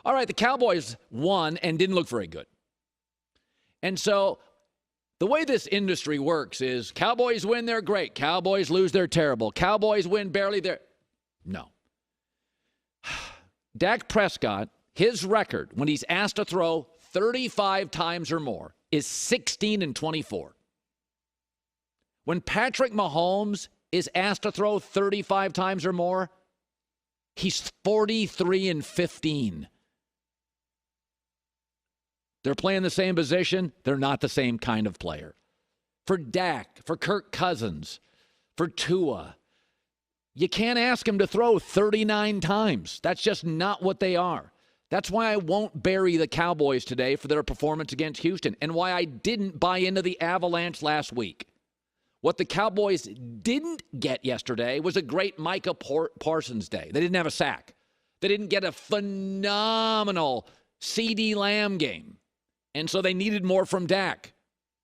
All right, the Cowboys won and didn't look very good. And so the way this industry works is Cowboys win, they're great. Cowboys lose, they're terrible. Cowboys win, barely, they're... No. Dak Prescott, his record when he's asked to throw 35 times or more is 16-24. When Patrick Mahomes is asked to throw 35 times or more, he's 43-15. They're playing the same position. They're not the same kind of player. For Dak, for Kirk Cousins, for Tua, you can't ask him to throw 39 times. That's just not what they are. That's why I won't bury the Cowboys today for their performance against Houston and why I didn't buy into the Avalanche last week. What the Cowboys didn't get yesterday was a great Micah Parsons day. They didn't have a sack. They didn't get a phenomenal CeeDee Lamb game. And so they needed more from Dak.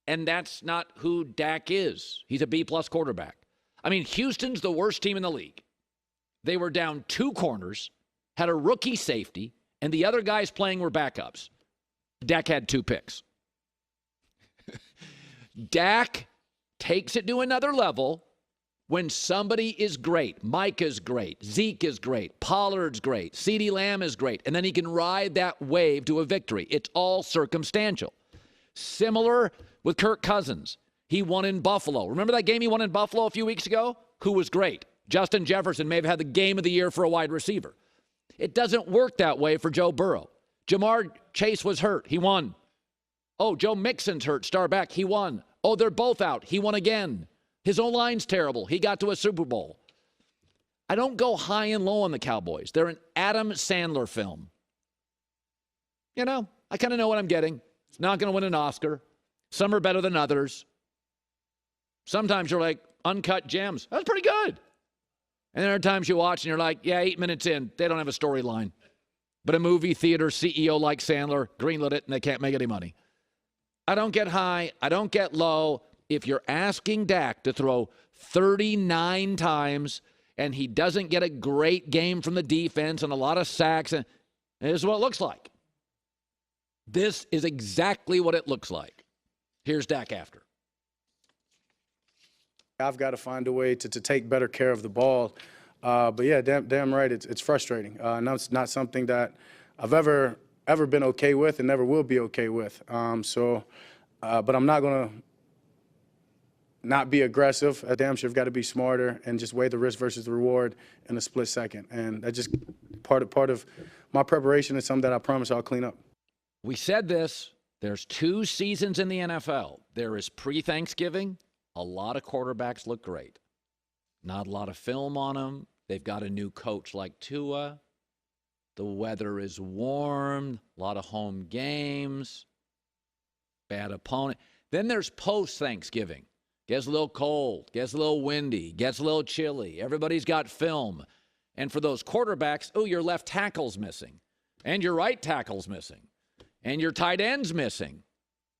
And that's not who Dak is. He's a B-plus quarterback. I mean, Houston's the worst team in the league. They were down 2 corners, had a rookie safety, and the other guys playing were backups. Dak had 2 picks. Dak takes it to another level when somebody is great. Mike is great. Zeke is great. Pollard's great. CeeDee Lamb is great. And then he can ride that wave to a victory. It's all circumstantial. Similar with Kirk Cousins. He won in Buffalo. Remember that game he won in Buffalo a few weeks ago? Who was great? Justin Jefferson may have had the game of the year for a wide receiver. It doesn't work that way for Joe Burrow. Jamar Chase was hurt. He won. Oh, Joe Mixon's hurt. Star back. He won. Oh, they're both out. He won again. His O-line's terrible. He got to a Super Bowl. I don't go high and low on the Cowboys. They're an Adam Sandler film. You know, I kind of know what I'm getting. It's not going to win an Oscar. Some are better than others. Sometimes you're like, uncut gems. That's pretty good. And there are times you watch and you're like, yeah, 8 minutes in, they don't have a storyline. But a movie theater CEO like Sandler greenlit it and they can't make any money. I don't get high. I don't get low. If you're asking Dak to throw 39 times and he doesn't get a great game from the defense and a lot of sacks, and this is what it looks like. This is exactly what it looks like. Here's Dak after. I've got to find a way to take better care of the ball. But yeah, damn right, it's frustrating. No, it's not something that I've ever been okay with and never will be okay with. But I'm not going to not be aggressive. Damn sure I've got to be smarter and just weigh the risk versus the reward in a split second. And that's just part of my preparation is something that I promise I'll clean up. We said this. There's 2 seasons in the NFL. There is pre-Thanksgiving. A lot of quarterbacks look great. Not a lot of film on them. They've got a new coach like Tua. The weather is warm. A lot of home games. Bad opponent. Then there's post-Thanksgiving. Gets a little cold. Gets a little windy. Gets a little chilly. Everybody's got film. And for those quarterbacks, oh, your left tackle's missing. And your right tackle's missing. And your tight end's missing.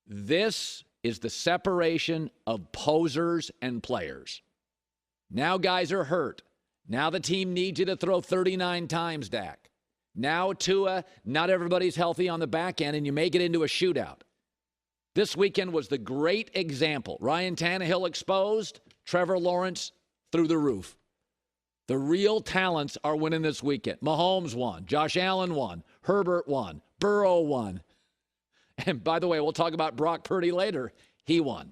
This is the separation of posers and players. Now guys are hurt. Now the team needs you to throw 39 times, Dak. Now Tua, not everybody's healthy on the back end, and you make it into a shootout. This weekend was the great example. Ryan Tannehill exposed, Trevor Lawrence through the roof. The real talents are winning this weekend. Mahomes won. Josh Allen won. Herbert won. Burrow won. And by the way, we'll talk about Brock Purdy later. He won.